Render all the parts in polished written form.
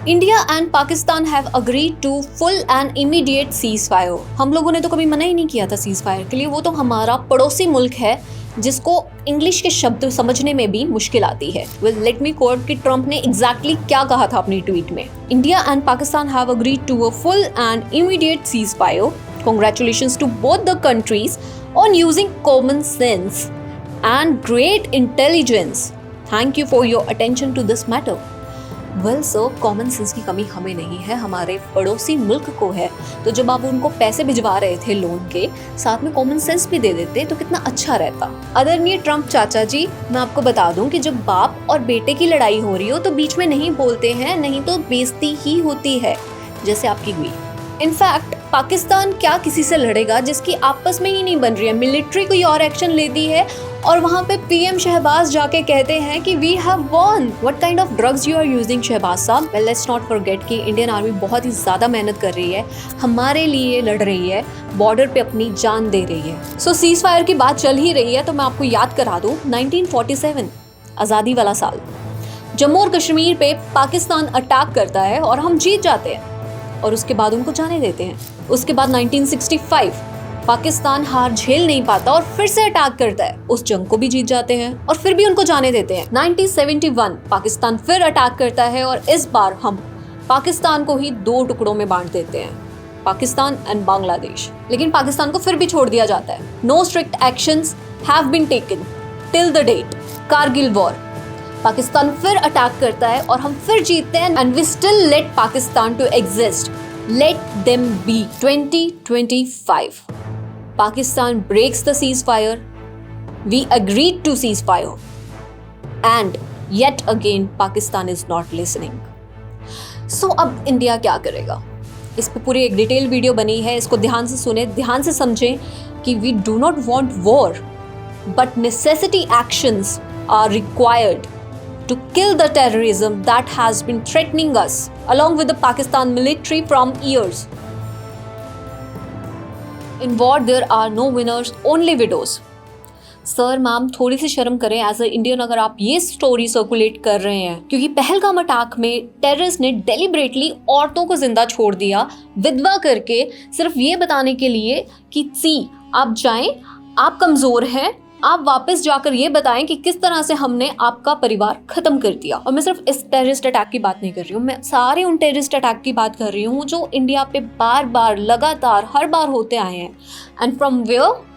India and Pakistan have agreed to full and immediate ceasefire. हम लोगों ने तो कभी मना ही नहीं किया था सीज फायर के लिए, वो तो हमारा पड़ोसी मुल्क है जिसको इंग्लिश के शब्द समझने में भी मुश्किल आती है। वेल लेट मी कोट कि ट्रंप ने एग्जैक्टली क्या कहा था अपनी ट्वीट में। India and Pakistan have agreed to a full and immediate ceasefire. Congratulations to both the countries on using common sense and great intelligence. Thank you for your attention to this matter. Well sir, common sense की कमी हमें नहीं है, हमारे पड़ोसी मुल्क को है। तो जब आप उनको पैसे भिजवा रहे थे लोन के, साथ में कॉमन सेंस भी दे देते तो कितना अच्छा रहता। आदरणीय ट्रंप चाचा जी, मैं आपको बता दूं कि जब बाप और बेटे की लड़ाई हो रही हो तो बीच में नहीं बोलते हैं, नहीं तो बेइज्जती ही होती है, जैसे आपकी हुई। इनफैक्ट पाकिस्तान क्या किसी से लड़ेगा जिसकी आपस में ही नहीं बन रही है। मिलिट्री कोई और एक्शन लेती है और वहाँ पे पीएम शहबाज जाके कहते हैं कि we have won. What kind of drugs you are using Shehbaz साहब? वेल लेट्स नॉट फॉरगेट कि इंडियन आर्मी बहुत ही ज़्यादा मेहनत कर रही है, हमारे लिए लड़ रही है, बॉर्डर पे अपनी जान दे रही है। सो सीज फायर की बात चल ही रही है तो मैं आपको याद करा दूँ 1947 आज़ादी वाला साल। जम्मू और कश्मीर पे पाकिस्तान अटैक करता है और हम जीत जाते हैं और उसके बाद उनको जाने देते हैं। उसके बाद 1965 पाकिस्तान हार झेल नहीं पाता और फिर से अटैक करता है, उस जंग को भी जीत जाते हैं और फिर भी उनको जाने देते हैं। 1971 पाकिस्तान फिर अटैक करता है और इस बार हम पाकिस्तान को ही दो टुकड़ों में बांट देते हैं, पाकिस्तान एंड बांग्लादेश। लेकिन पाकिस्तान को फिर भी छोड़ दिया जाता है। No strict actions have been taken till the date Kargil war. Pakistan फिर अटैक करता है और हम फिर जीतते हैं and we still let Pakistan to exist. Let them be. 2025 Pakistan breaks the ceasefire. We agreed to ceasefire and yet again Pakistan is not listening. So अब India क्या करेगा? इस पे पूरी एक डिटेल वीडियो बनी है, इसको ध्यान से सुने, ध्यान से समझें कि we do not want war but necessity actions are required to kill the terrorism that has been threatening us along with the Pakistan military from years. In war there are no winners, only widows. Sir ma'am थोड़ी सी शर्म करें as a Indian अगर आप ये story circulate कर रहे हैं, क्योंकि पहलगाम अटैक में टेररिस्ट ने डेलिबरेटली औरतों को जिंदा छोड़ दिया विधवा करके, सिर्फ ये बताने के लिए कि सी आप जाएं, आप कमजोर हैं, आप वापस जाकर ये बताएं कि किस तरह से हमने आपका परिवार खत्म कर दिया। और मैं सिर्फ इस टेररिस्ट अटैक की बात नहीं कर रही हूँ, मैं सारे उन टेररिस्ट अटैक की बात कर रही हूँ जो इंडिया पे बार बार लगातार हर बार होते आए हैं। And from where?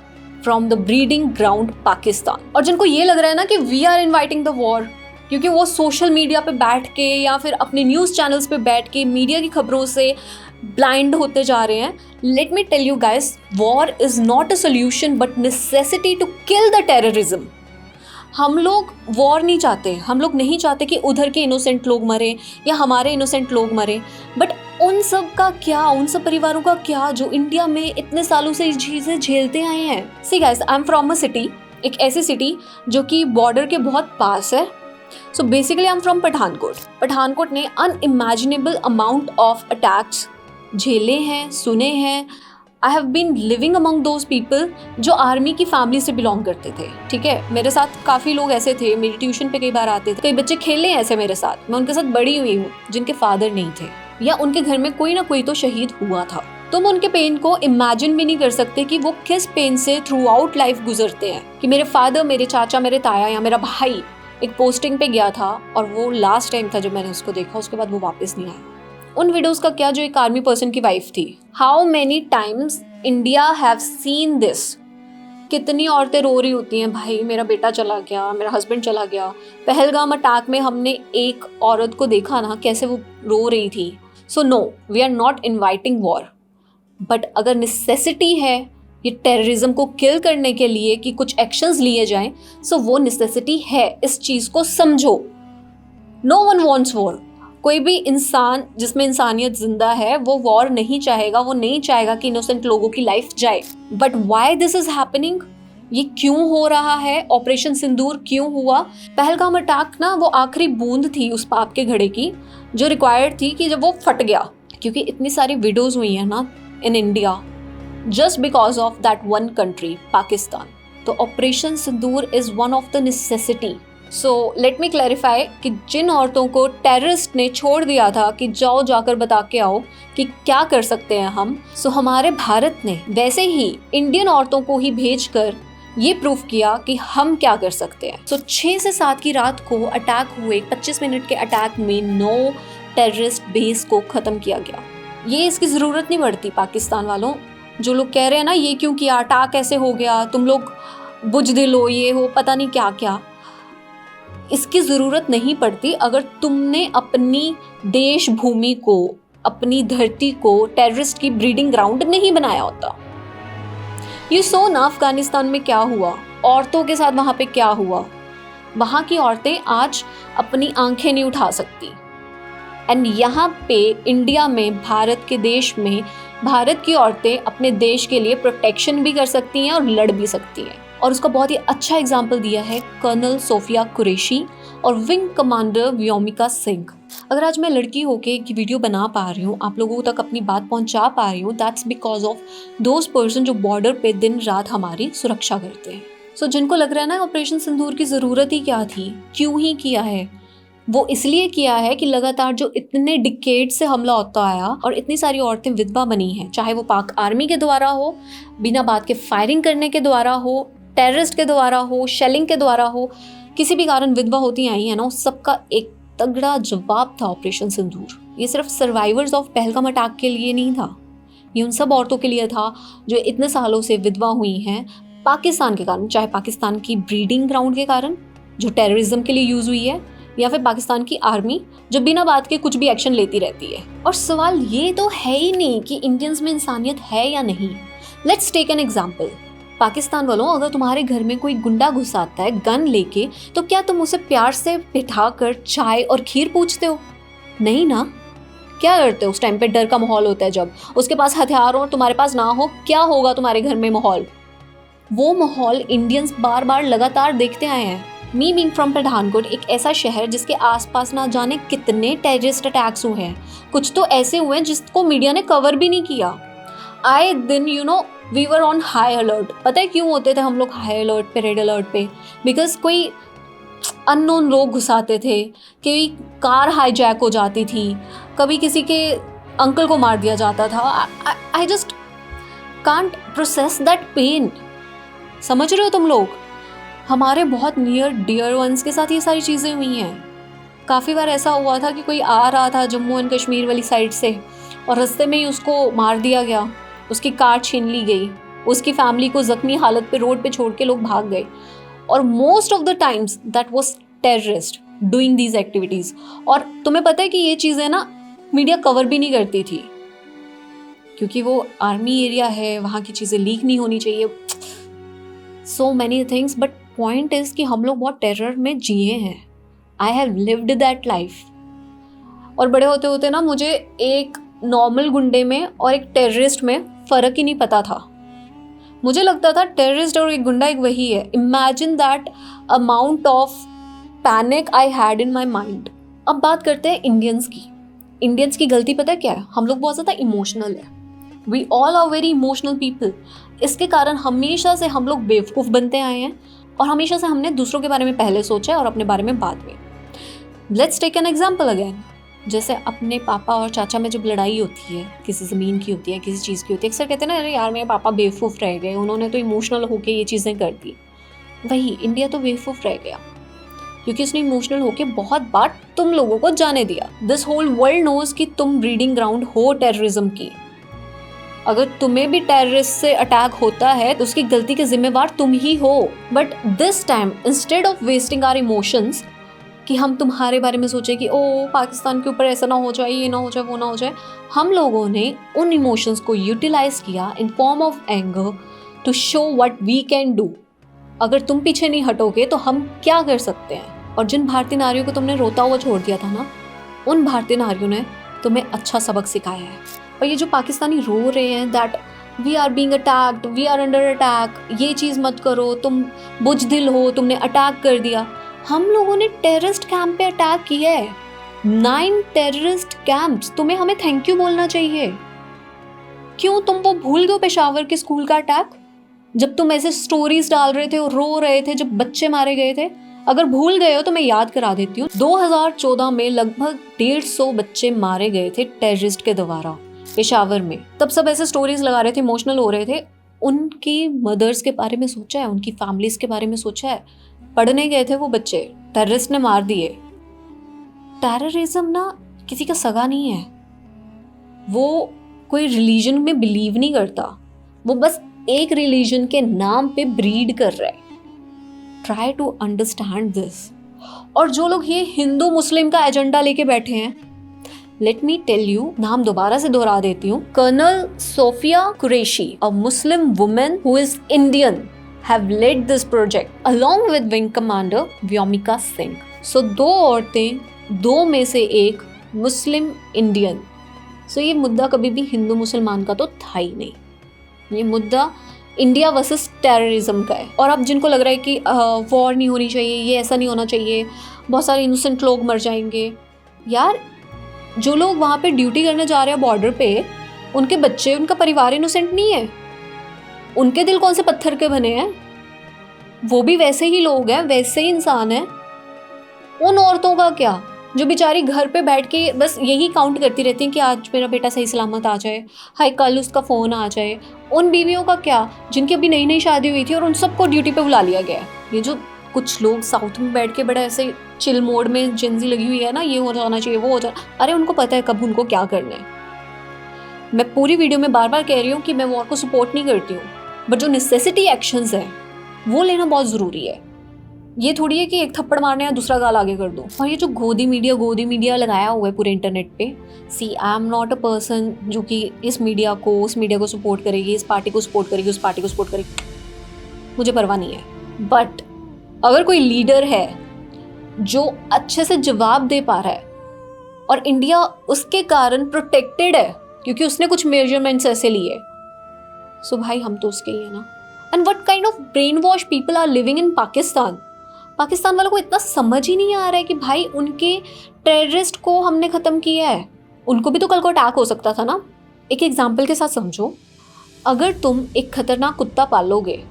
From the breeding ground Pakistan. और जिनको ये लग रहा है ना कि we are inviting the war, क्योंकि वो सोशल मीडिया पे बैठ के या फिर अपने न्यूज़ चैनल्स पे बैठ के मीडिया की खबरों से ब्लाइंड होते जा रहे हैं। Let me tell you guys, war is not a solution but necessity to kill the terrorism. हम लोग वॉर नहीं चाहते, हम लोग नहीं चाहते कि उधर के इनोसेंट लोग मरे या हमारे इनोसेंट लोग मरे, बट उन सब का क्या, उन सब परिवारों का क्या जो इंडिया में इतने सालों से चीज़ें झेलते आए हैं। See guys, I am from a city, एक ऐसी सिटी जो कि बॉर्डर के बहुत पास है। So basically I am from Pathankot. Pathankot ने अनइमेजिनेबल अमाउंट ऑफ अटैक्स झेले हैं, सुने हैं। I have been living among those people जो आर्मी की फैमिली से बिलोंग करते थे। ठीक है, मेरे साथ काफ़ी लोग ऐसे थे, मेरी ट्यूशन पे कई बार आते थे, कई बच्चे खेले ऐसे मेरे साथ, मैं उनके साथ बड़ी हुई हूँ जिनके फादर नहीं थे या उनके घर में कोई ना कोई तो शहीद हुआ था। तुम उनके पेन को इमेजिन भी नहीं कर सकते कि वो किस पेन से थ्रू आउट लाइफ गुजरते हैं। कि मेरे फादर, मेरे चाचा, मेरे ताया या मेरा भाई एक पोस्टिंग पे गया था और वो लास्ट टाइम था जब मैंने उसको देखा, उसके बाद वो वापस नहीं आया। उन विडोज का क्या जो एक आर्मी पर्सन की वाइफ थी। How many times India have seen this. कितनी औरतें रो रही होती हैं, भाई मेरा बेटा चला गया, मेरा हस्बैंड चला गया। पहलगाम अटैक में हमने एक औरत को देखा ना कैसे वो रो रही थी। So no, we are not inviting war, but अगर नेसेसिटी है ये टेररिज्म को किल करने के लिए कि कुछ एक्शंस लिए जाएं, सो वो नेसेसिटी है, इस चीज़ को समझो। No one wants war. कोई भी इंसान जिसमें इंसानियत जिंदा है वो वॉर नहीं चाहेगा, वो नहीं चाहेगा कि इनोसेंट लोगों की लाइफ जाए। But why this is happening? ये क्यों हो रहा है? ऑपरेशन सिंदूर क्यों हुआ? पहलगाम अटैक ना वो आखिरी बूंद थी उस पाप के घड़े की जो रिक्वायर्ड थी कि जब वो फट गया, क्योंकि इतनी सारी विडोज हुई हैं ना in India just because of that one country Pakistan. तो operation Sindoor is one of the necessity. So let me clarify कि जिन औरतों को टेररिस्ट ने छोड़ दिया था कि जाओ जाकर बता के आओ कि क्या कर सकते हैं हम, सो हमारे भारत ने वैसे ही इंडियन औरतों को ही भेजकर ये प्रूफ किया कि हम क्या कर सकते हैं। सो 6 से 7 की रात को अटैक हुए। 25 मिनट के अटैक में 9 टेररिस्ट बेस को ख़त्म किया गया। ये इसकी ज़रूरत नहीं पड़ती पाकिस्तान वालों, जो लोग कह रहे हैं ना ये क्यों किया, अटैक ऐसे हो गया, तुम लोग बुजदिल हो, ये हो, पता नहीं क्या क्या। इसकी ज़रूरत नहीं पड़ती अगर तुमने अपनी देश भूमि को, अपनी धरती को टेररिस्ट की ब्रीडिंग ग्राउंड नहीं बनाया होता। ये सो ना अफगानिस्तान में क्या हुआ, औरतों के साथ वहाँ पे क्या हुआ। वहाँ की औरतें आज अपनी आंखें नहीं उठा सकती। एंड यहाँ पे इंडिया में, भारत के देश में, भारत की औरतें अपने देश के लिए प्रोटेक्शन भी कर सकती हैं और लड़ भी सकती हैं। और उसका बहुत ही अच्छा एग्जाम्पल दिया है कर्नल सोफिया कुरैशी और विंग कमांडर व्योमिका सिंह। अगर आज मैं लड़की होके एक वीडियो बना पा रही हूँ, आप लोगों तक अपनी बात पहुँचा पा रही हूँ, that's because of those person जो बॉर्डर पे दिन रात हमारी सुरक्षा करते हैं। सो जिनको लग रहा है ना ऑपरेशन सिंदूर की ज़रूरत ही क्या थी, क्यों ही किया है, वो इसलिए किया है कि लगातार जो इतने डिकेड से हमला होता आया और इतनी सारी औरतें विधवा बनी हैं, चाहे वो पाक आर्मी के द्वारा हो, बिना बात के फायरिंग करने के द्वारा हो, टेररिस्ट के द्वारा हो, शेलिंग के द्वारा हो, किसी भी कारण विधवा होती आई है ना, उस सबका एक तगड़ा जवाब था ऑपरेशन सिंदूर। ये सिर्फ सर्वाइवर्स ऑफ पहलगाम अटैक के लिए नहीं था, ये उन सब औरतों के लिए था जो इतने सालों से विधवा हुई हैं पाकिस्तान के कारण, चाहे पाकिस्तान की ब्रीडिंग ग्राउंड के कारण जो टेररिज्म के लिए यूज़ हुई है, या फिर पाकिस्तान की आर्मी जो बिना बात के कुछ भी एक्शन लेती रहती है। और सवाल ये तो है ही नहीं कि इंडियंस में इंसानियत है या नहीं। Let's take an example. Pakistan वालों, अगर तुम्हारे घर में कोई गुंडा घुस आता है गन लेके, तो क्या तुम उसे प्यार से बिठाकर चाय और खीर पूछते हो? नहीं ना। क्या करते हो उस टाइम पे? डर का माहौल होता है जब उसके पास हथियार और तुम्हारे पास ना हो, क्या होगा तुम्हारे घर में माहौल? वो माहौल इंडियंस बार बार लगातार देखते आए हैं। मी बीइंग फ्रॉम पठानकोट, एक ऐसा शहर जिसके आसपास ना जाने कितने टेररिस्ट अटैक्स हुए हैं, कुछ तो ऐसे हुए हैं जिसको मीडिया ने कवर भी नहीं किया। आए दिन we were on high alert. पता है क्यों होते थे हम लोग हाई अलर्ट पे, रेड अलर्ट पे? बिकॉज कोई अननोन लोग घुसाते थे, कोई कार हाईजैक हो जाती थी, कभी किसी के अंकल को मार दिया जाता था। I just can't process that pain. समझ रहे हो तुम लोग? हमारे बहुत नियर डियर वंस के साथ ये सारी चीज़ें हुई हैं। काफ़ी बार ऐसा हुआ था कि कोई आ रहा था जम्मू एंड कश्मीर वाली साइड से और रास्ते में ही उसको मार दिया गया, उसकी कार छीन ली गई, उसकी फैमिली को ज़ख्मी हालत पे रोड पे छोड़ के लोग भाग गए। और most of the times that was terrorist doing these activities. और तुम्हें पता है कि ये चीज़ें ना मीडिया कवर भी नहीं करती थी, क्योंकि वो आर्मी एरिया है, वहाँ की चीज़ें लीक नहीं होनी चाहिए, सो many things. But point is कि हम लोग बहुत टेरर में जिए हैं। I have lived that life. और बड़े होते होते ना मुझे एक नॉर्मल गुंडे में और एक टेररिस्ट में फ़र्क ही नहीं पता था। मुझे लगता था टेररिस्ट और एक गुंडा एक वही है। Imagine that amount of panic I had in my mind. अब बात करते हैं इंडियंस की। इंडियंस की गलती पता है क्या है? हम लोग बहुत ज़्यादा इमोशनल है। We all are very emotional people. इसके कारण हमेशा से हम लोग बेवकूफ़ बनते आए हैं और हमेशा से हमने दूसरों के बारे में पहले सोचा है और अपने बारे में बाद में। Let's take an example again. जैसे अपने पापा और चाचा में जब लड़ाई होती है, किसी ज़मीन की होती है, किसी चीज़ की होती है, अक्सर कहते हैं ना, अरे यार मेरे पापा बेवकूफ़ रह गए, उन्होंने तो इमोशनल होकर ये चीज़ें कर दी। वही इंडिया तो बेवकूफ़ रह गया क्योंकि उसने इमोशनल होकर बहुत बार तुम लोगों को जाने दिया। दिस होल वर्ल्ड नोज कि तुम ब्रीडिंग ग्राउंड हो टेररिज्म की। अगर तुम्हें भी टेररिस्ट से अटैक होता है तो उसकी गलती के जिम्मेवार तुम ही हो। But this time instead of wasting our emotions कि हम तुम्हारे बारे में सोचे कि ओ पाकिस्तान के ऊपर ऐसा ना हो जाए, ये ना हो जाए, वो ना हो जाए, हम लोगों ने उन इमोशंस को यूटिलाइज किया in form of anger to show what we can do. अगर तुम पीछे नहीं हटोगे तो हम क्या कर सकते हैं। और जिन भारतीय नारियों को तुमने रोता हुआ छोड़ दिया था ना, उन भारतीय नारियों ने तुम्हें अच्छा सबक सिखाया है। और ये जो पाकिस्तानी रो रहे हैं that we are being attacked, we are under attack, ये चीज़ मत करो, तुम बुजदिल हो, तुमने अटैक कर दिया। हम लोगों ने टेररिस्ट कैंप पे अटैक किया है, 9 टेररिस्ट कैंप्स। तुम्हें हमें थैंक यू बोलना चाहिए। क्यों तुम वो भूल गए पेशावर के स्कूल का अटैक, जब तुम ऐसे स्टोरीज डाल रहे थे और रो रहे थे जब बच्चे मारे गए थे? अगर भूल गए हो तो मैं याद करा देती हूँ। 2014 में लगभग 150 बच्चे मारे गए थे टेररिस्ट के द्वारा पेशावर में। तब सब ऐसे स्टोरीज लगा रहे थे, इमोशनल हो रहे थे। उनकी मदर्स के बारे में सोचा है, उनकी फैमिलीज के बारे में सोचा है? पढ़ने गए थे वो बच्चे, टेररिस्ट ने मार दिए। टेररिज्म ना किसी का सगा नहीं है, वो कोई रिलीजन में बिलीव नहीं करता, वो बस एक रिलीजन के नाम पे ब्रीड कर रहा है। Try to understand this. और जो लोग ये हिंदू मुस्लिम का एजेंडा लेके बैठे हैं, लेट मी टेल यू, नाम दोबारा से दोहरा देती हूँ। Colonel Sofia Qureshi, a Muslim women who is Indian, have led this project along with wing commander Vyomika Singh. So 2 औरतें, 2 में से एक मुस्लिम इंडियन। सो ये मुद्दा कभी भी हिंदू मुसलमान का तो था ही नहीं, ये मुद्दा इंडिया वर्सेस टेररिज्म का है। और अब जिनको लग रहा है कि वॉर नहीं होनी चाहिए, ये ऐसा नहीं होना चाहिए, बहुत सारे इनोसेंट लोग मर जाएंगे, यार जो लोग वहाँ पे ड्यूटी करने जा रहे हैं बॉर्डर पे, उनके बच्चे, उनका परिवार इनोसेंट नहीं है? उनके दिल कौन से पत्थर के बने हैं? वो भी वैसे ही लोग हैं, वैसे ही इंसान हैं। उन औरतों का क्या, जो बेचारी घर पे बैठ के बस यही काउंट करती रहती हैं कि आज मेरा बेटा सही सलामत आ जाए, हाय कल उसका फ़ोन आ जाए। उन बीवियों का क्या जिनकी अभी नई नई शादी हुई थी और उन सबको ड्यूटी पे बुला लिया गया। ये जो कुछ लोग साउथ में बैठ के बड़ा ऐसे चिल मोड में जिंजी लगी हुई है ना, ये हो जाना चाहिए, वो हो जाना, अरे उनको पता है कब उनको क्या करना है। मैं पूरी वीडियो में बार बार कह रही हूँ कि मैं वॉर को सपोर्ट नहीं करती हूँ, बट जो नेसेसिटी एक्शंस हैं वो लेना बहुत ज़रूरी है। ये थोड़ी है कि एक थप्पड़ मारने या दूसरा गाल आगे कर दो। और ये जो गोदी मीडिया लगाया हुआ है पूरे इंटरनेट पे, see I am not a person जो कि इस मीडिया को उस मीडिया को सपोर्ट करेगी, इस पार्टी को सपोर्ट करेगी, उस पार्टी को सपोर्ट करेगी, मुझे परवाह नहीं है। बट अगर कोई लीडर है जो अच्छे से जवाब दे पा रहा है और इंडिया उसके कारण प्रोटेक्टेड है क्योंकि उसने कुछ मेजरमेंट्स ऐसे लिए, सो भाई हम तो उसके ही है ना। And what kind of brainwash people are living in Pakistan. Pakistan वालों को इतना समझ ही नहीं आ रहा है कि भाई उनके टेररिस्ट को हमने ख़त्म किया है, उनको भी तो कल को अटैक हो सकता था ना। एक एग्जाम्पल के साथ समझो, अगर तुम एक खतरनाक कुत्ता पालोगे,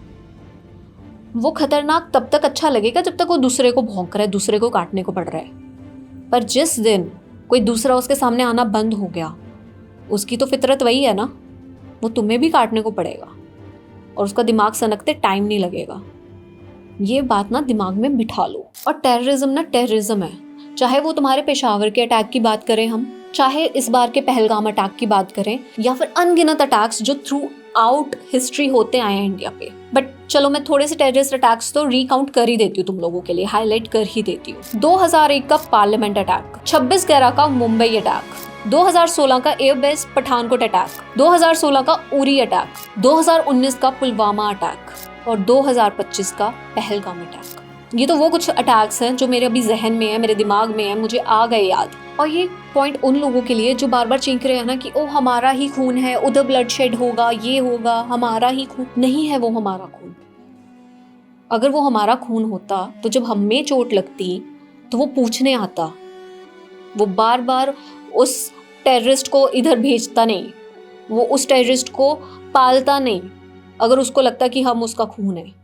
वो खतरनाक तब तक अच्छा लगेगा जब तक वो दूसरे को भौंक रहा है, दूसरे को काटने को पड़ रहा है। पर जिस दिन कोई दूसरा उसके सामने आना बंद हो गया, उसकी तो फितरत वही है ना, वो तुम्हें भी काटने को पड़ेगा और उसका दिमाग सनकते टाइम नहीं लगेगा। ये बात ना दिमाग में बिठा लो। और टेररिज्म ना टेररिज्म है, चाहे वो तुम्हारे पेशावर के अटैक की बात करें हम, चाहे इस बार के पहलगाम अटैक की बात करें, या फिर अनगिनत अटैक्स जो थ्रू आउट हिस्ट्री होते आए हैं इंडिया पे। बट चलो मैं थोड़े से टेररिस्ट अटैक्स तो रिकाउंट कर ही देती हूँ तुम लोगों के लिए, हाईलाइट कर ही देती हूँ। 2001 का पार्लियामेंट अटैक, 26/11 का मुंबई अटैक, 2016 का एयरबेस पठानकोट अटैक, 2016 का उरी अटैक, 2019 का पुलवामा अटैक और 2025 का पहलगाम अटैक। ये तो वो कुछ अटैक्स हैं जो मेरे अभी जहन में है, मेरे दिमाग में है, मुझे आ गए याद। और ये पॉइंट उन लोगों के लिए जो बार बार चीख रहे हैं ना कि ओ हमारा ही खून है, उधर ब्लड शेड होगा, ये होगा, हमारा ही खून। नहीं है वो हमारा खून। अगर वो हमारा खून होता तो जब हमें चोट लगती तो वो पूछने आता, वो बार बार उस टेररिस्ट को इधर भेजता नहीं, वो उस टेररिस्ट को पालता नहीं अगर उसको लगता कि हम उसका खून है।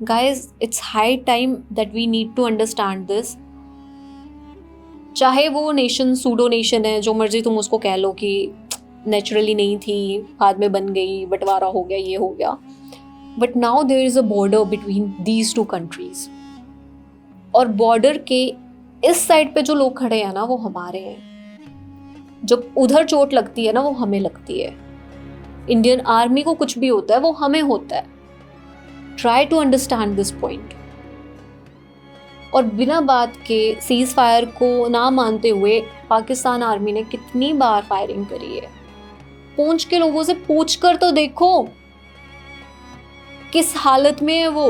Guys, it's high time that we need to understand this. चाहे वो नेशन सूडो नेशन है, जो मर्जी तुम उसको कह लो कि नेचुरली नहीं थी, बाद में बन गई, बंटवारा हो गया, ये हो गया, but now there is a border between these two countries. और बॉर्डर के इस साइड पे जो लोग खड़े हैं ना वो हमारे हैं, जब उधर चोट लगती है ना वो हमें लगती है। इंडियन आर्मी को कुछ भी होता है वो हमें होता है। Try to understand this point. और बिना बात के सीज फायर को ना मानते हुए पाकिस्तान आर्मी ने कितनी बार फायरिंग करी है। पूंछ के लोगों से पूछ कर तो देखो किस हालत में है वो।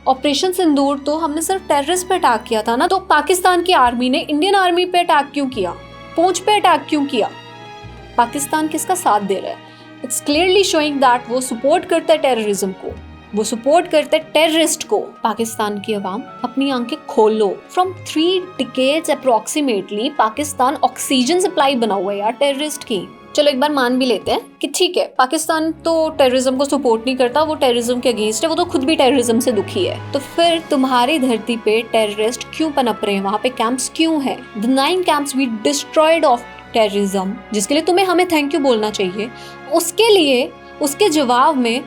ऑपरेशन सिंदूर तो हमने सिर्फ टेररिस्ट पे अटैक किया था ना, तो पाकिस्तान की आर्मी ने इंडियन आर्मी पे अटैक क्यों किया, पूंछ पे अटैक क्यों किया? पाकिस्तान किसका साथ दे रहा है? इट्स क्लियरली शोइंग दैट वो सपोर्ट करता है टेररिज्म को, वो सपोर्ट करते हैं टेररिस्ट को। पाकिस्तान की अवाम अपनी आंखें खोल लो। From 3 decades approximately Pakistan oxygen supply बना हुआ है यार टेररिस्ट की। चलो एक बार मान भी लेते हैं कि ठीक है, पाकिस्तान तो टेररिज्म को सपोर्ट नहीं करता, वो टेररिज्म के अगेंस्ट है, वो तो खुद भी टेररिज्म से दुखी है। तो फिर तुम्हारी धरती पे टेररिस्ट क्यों पनप रहे हैं, वहां पे कैंप्स क्यों है? The 9 camps we destroyed of terrorism, जिसके लिए तुम्हें हमें थैंक यू बोलना चाहिए, उसके लिए उसके जवाब में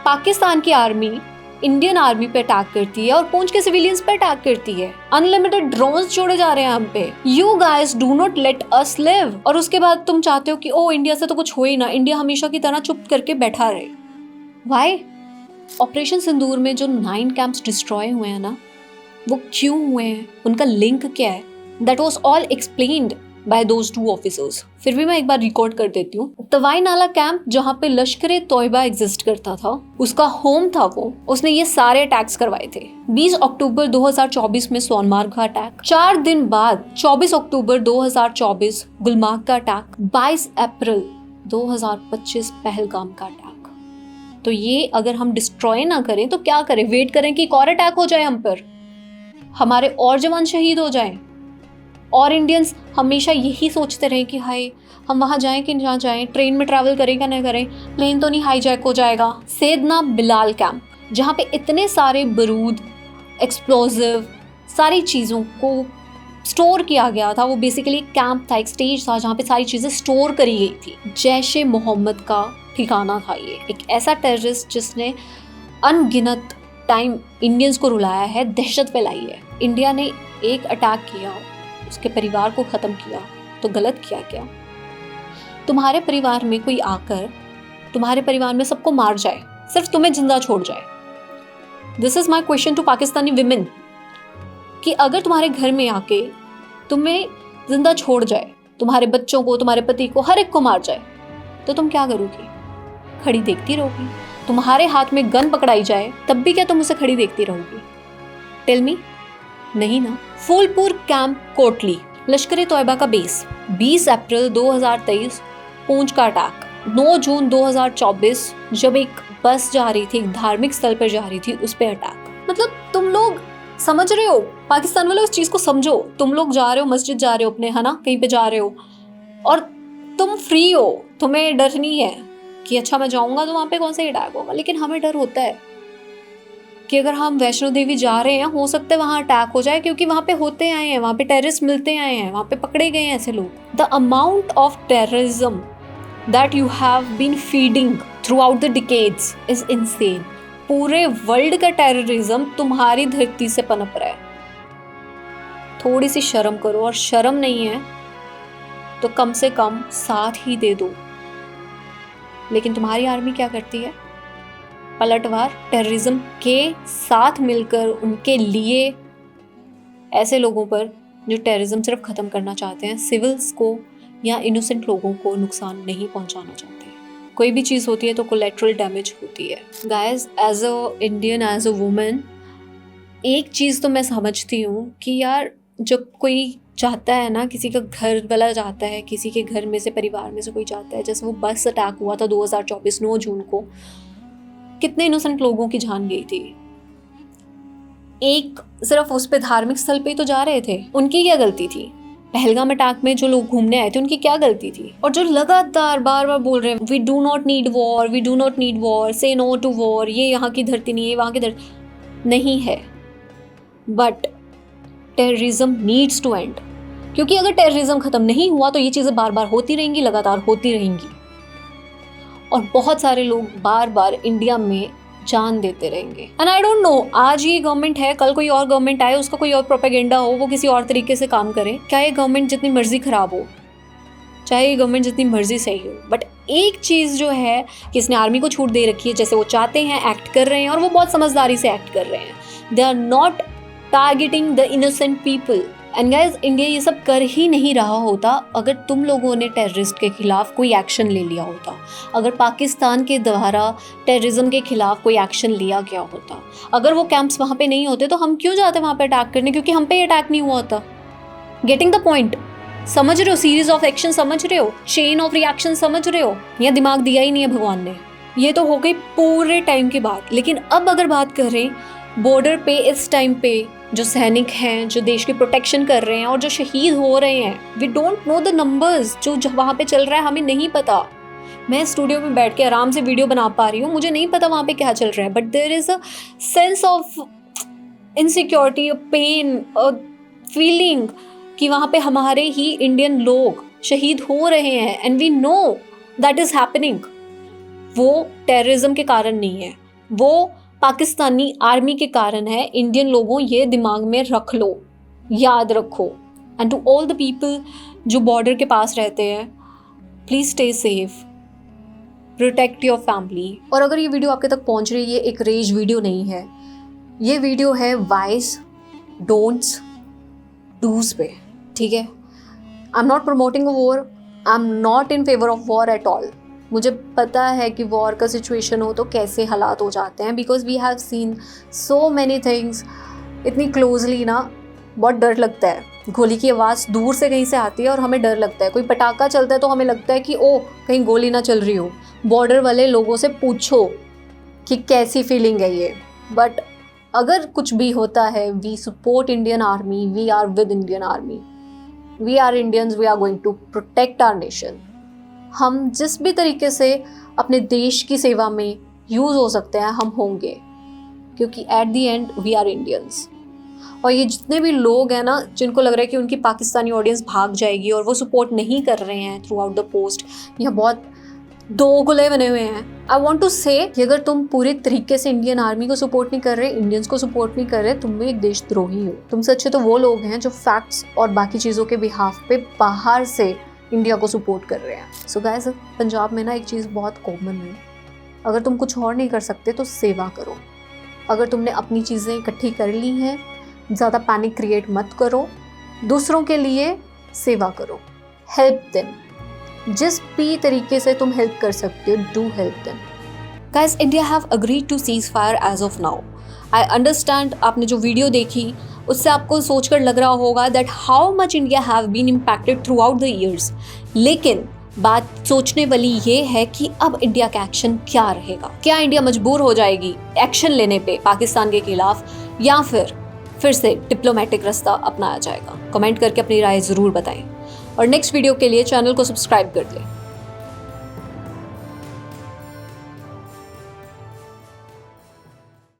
पाकिस्तान की आर्मी इंडियन आर्मी पे अटैक करती है और पूंछ के सिविलियंस पे अटैक करती है। अनलिमिटेड ड्रोन्स छोड़े जा रहे हैं हम पे। You guys do not let us live. और उसके बाद तुम चाहते हो कि ओ इंडिया से तो कुछ हो ही ना, इंडिया हमेशा की तरह चुप करके बैठा रहे। व्हाई? ऑपरेशन सिंदूर में जो 9 कैंप्स डिस्ट्रॉय हुए हैं ना, वो क्यों हुए हैं, उनका लिंक क्या है, that was all explained bye those 2 officers. फिर भी मैं एक बार रिकॉर्ड कर देती हूँ। तवाई नाला कैंप जहाँ पे लश्कर तोयबा एग्जिस्ट करता था, उसका होम था वो, उसने ये सारे अटैक्स करवाए थे। 20 अक्टूबर 2024 में सोनमार्ग का अटैक, 4 दिन बाद 24 अक्टूबर 2024 गुलमार्ग का अटैक, 22 अप्रैल 2025 पहलगाम का अटैक। तो ये अगर हम डिस्ट्रॉय ना करें तो क्या करें? वेट करें कि एक और अटैक हो जाए हम पर, हमारे और जवान शहीद हो जाएं? और इंडियंस हमेशा यही सोचते रहे कि हाय हम वहाँ जाएं कि ना जाएं, ट्रेन में ट्रैवल करें क्या नहीं करें, प्लेन तो नहीं हाईजैक हो जाएगा। सैयदना बिलाल कैंप, जहाँ पे इतने सारे बारूद, एक्सप्लोजिव, सारी चीज़ों को स्टोर किया गया था, वो बेसिकली एक कैंप था, एक स्टेज था जहाँ पे सारी चीज़ें स्टोर करी गई थी। जैश ए मोहम्मद का ठिकाना था ये, एक ऐसा टेररिस्ट जिसने अनगिनत टाइम इंडियंस को रुलाया है, दहशत फैलाई है। इंडिया ने एक अटैक किया, उसके परिवार को ख़त्म किया, तो गलत किया क्या? तुम्हारे परिवार में कोई आकर तुम्हारे परिवार में सबको मार जाए, सिर्फ तुम्हें जिंदा छोड़ जाए। This is my question to Pakistani women, कि अगर तुम्हारे घर में आके तुम्हें जिंदा छोड़ जाए, तुम्हारे बच्चों को, तुम्हारे पति को, हर एक को मार जाए, तो तुम क्या करोगी? खड़ी देखती रहोगी? तुम्हारे हाथ में गन पकड़ाई जाए तब भी क्या तुम उसे खड़ी देखती रहोगी? टेल मी, नहीं ना। फूलपुर कैंप कोटली, लश्कर तोयबा का बेस, 20 अप्रैल 2023 पूंछ का अटैक, 9 जून 2024 जब एक बस जा रही थी, एक धार्मिक स्थल पर जा रही थी, उस पे अटैक। मतलब तुम लोग समझ रहे हो, पाकिस्तान वाले उस चीज को समझो। तुम लोग जा रहे हो, मस्जिद जा रहे हो अपने, है ना, कहीं पे जा रहे हो और तुम फ्री हो, तुम्हें डर नहीं है कि अच्छा मैं जाऊंगा तो वहां पे कौन सा अटैक होगा। लेकिन हमें डर होता है कि अगर हम वैष्णो देवी जा रहे हैं, हो सकता है वहाँ अटैक हो जाए, क्योंकि वहाँ पे होते आए हैं, वहाँ पे टेररिस्ट मिलते आए हैं, वहाँ पे पकड़े गए हैं ऐसे लोग। The amount of terrorism that you have been feeding throughout the decades is insane. पूरे वर्ल्ड का टेररिज्म तुम्हारी धरती से पनप रहा है। थोड़ी सी शर्म करो, और शर्म नहीं है तो कम से कम साथ ही दे दो। लेकिन तुम्हारी आर्मी क्या करती है? पलटवार टेररिज्म के साथ मिलकर उनके लिए ऐसे लोगों पर जो टेररिज्म सिर्फ ख़त्म करना चाहते हैं, सिविल्स को या इनोसेंट लोगों को नुकसान नहीं पहुंचाना चाहते। कोई भी चीज़ होती है तो कोलैटरल डैमेज होती है। Guys, as a Indian, as a women, एक चीज़ तो मैं समझती हूँ कि यार जब कोई चाहता है ना, किसी का घर वाला चाहता है, किसी के घर में से, परिवार में से कोई चाहता है, जैसे वो बस अटैक हुआ था 2024 9 जून को, कितने इनोसेंट लोगों की जान गई थी। एक सिर्फ उस पे धार्मिक स्थल पे तो जा रहे थे, उनकी क्या गलती थी? पहलगाम अटैक में जो लोग घूमने आए थे, उनकी क्या गलती थी? और जो लगातार बार बार बोल रहे हैं we do not need war, we do not need war, say no to war, ये यहाँ की धरती नहीं है, वहाँ की धरती नहीं है। But terrorism needs to end, क्योंकि अगर टेररिज्म खत्म नहीं हुआ तो ये चीज़ें बार बार होती रहेंगी, लगातार होती रहेंगी, और बहुत सारे लोग बार बार इंडिया में जान देते रहेंगे। एंड आई डोंट नो, आज ये गवर्नमेंट है, कल कोई और गवर्नमेंट आए, उसका कोई और प्रोपेगेंडा हो, वो किसी और तरीके से काम करे, क्या ये गवर्नमेंट जितनी मर्जी खराब हो, चाहे ये गवर्नमेंट जितनी मर्जी सही हो, बट एक चीज़ जो है कि इसने आर्मी को छूट दे रखी है, जैसे वो चाहते हैं एक्ट कर रहे हैं, और वो बहुत समझदारी से एक्ट कर रहे हैं। They are not targeting the innocent people. And guys, India ये सब कर ही नहीं रहा होता अगर तुम लोगों ने टेररिस्ट के खिलाफ कोई एक्शन ले लिया होता, अगर पाकिस्तान के द्वारा टेररिज्म के खिलाफ कोई एक्शन लिया गया होता, अगर वो कैंप्स वहाँ पे नहीं होते, तो हम क्यों जाते वहाँ पे अटैक करने? क्योंकि हम पे अटैक नहीं हुआ होता। Getting the point? समझ रहे हो? सीरीज ऑफ एक्शन समझ रहे हो? चेन ऑफ रिएक्शन समझ रहे हो? या दिमाग दिया ही नहीं है भगवान ने? ये तो हो गई पूरे टाइम की बात। लेकिन अब अगर बात करें बॉर्डर पे, इस टाइम पे जो सैनिक हैं, जो देश की प्रोटेक्शन कर रहे हैं और जो शहीद हो रहे हैं, we don't know the numbers. जो वहाँ पे चल रहा है हमें नहीं पता। मैं स्टूडियो में बैठ के आराम से वीडियो बना पा रही हूँ, मुझे नहीं पता वहाँ पे क्या चल रहा है, but there is a sense of insecurity, a pain, a feeling कि वहाँ पे हमारे ही इंडियन लोग शहीद हो रहे हैं and we know that is happening. वो टेररिज्म के कारण नहीं है, वो पाकिस्तानी आर्मी के कारण है। इंडियन लोगों ये दिमाग में रख लो, याद रखो। And to all the people जो बॉर्डर के पास रहते हैं, please stay safe, protect your family. और अगर ये वीडियो आपके तक पहुंच रही है, ये एक रेज वीडियो नहीं है, ये वीडियो है वाइज डोंट्स डूज पे, ठीक है। आई am not promoting a war, I am not in favour of war at all. मुझे पता है कि वॉर का सिचुएशन हो तो कैसे हालात हो जाते हैं, because we have seen so many things इतनी क्लोजली ना, बहुत डर लगता है। गोली की आवाज़ दूर से कहीं से आती है और हमें डर लगता है। कोई पटाखा चलता है तो हमें लगता है कि ओ कहीं गोली ना चल रही हो। बॉर्डर वाले लोगों से पूछो कि कैसी फीलिंग है ये। बट अगर कुछ भी होता है, we support Indian army, we are with Indian army, we are Indians, we are going to protect our nation. हम जिस भी तरीके से अपने देश की सेवा में यूज़ हो सकते हैं हम होंगे, क्योंकि at the end we are Indians. और ये जितने भी लोग हैं ना जिनको लग रहा है कि उनकी पाकिस्तानी ऑडियंस भाग जाएगी और वो सपोर्ट नहीं कर रहे हैं थ्रू आउट द पोस्ट, यह बहुत दोगले बने हुए हैं। आई वॉन्ट टू से कि अगर तुम पूरे तरीके से इंडियन आर्मी को सपोर्ट नहीं कर रहे, इंडियंस को सपोर्ट नहीं कर रहे, तुम भी एक देशद्रोही हो। तुमसे अच्छे तो वो लोग हैं जो फैक्ट्स और बाकी चीज़ों के बिहाफ पे बाहर से इंडिया को सपोर्ट कर रहे हैं। सो गाइस, पंजाब में ना एक चीज़ बहुत कॉमन है, अगर तुम कुछ और नहीं कर सकते तो सेवा करो। अगर तुमने अपनी चीज़ें इकट्ठी कर ली हैं, ज़्यादा पैनिक क्रिएट मत करो, दूसरों के लिए सेवा करो, हेल्प देम। जिस भी तरीके से तुम हेल्प कर सकते हो, do help them. Guys, India have agreed to ceasefire as of now. I understand, आपने जो वीडियो देखी उससे आपको सोचकर लग रहा होगा that how much India have been impacted throughout the years. लेकिन बात सोचने वाली ये है कि अब इंडिया का एक्शन क्या रहेगा। क्या इंडिया मजबूर हो जाएगी एक्शन लेने पे पाकिस्तान के खिलाफ, या फिर से डिप्लोमेटिक रास्ता अपनाया जाएगा? कमेंट करके अपनी राय ज़रूर बताएं और नेक्स्ट वीडियो के लिए चैनल को सब्सक्राइब कर लें।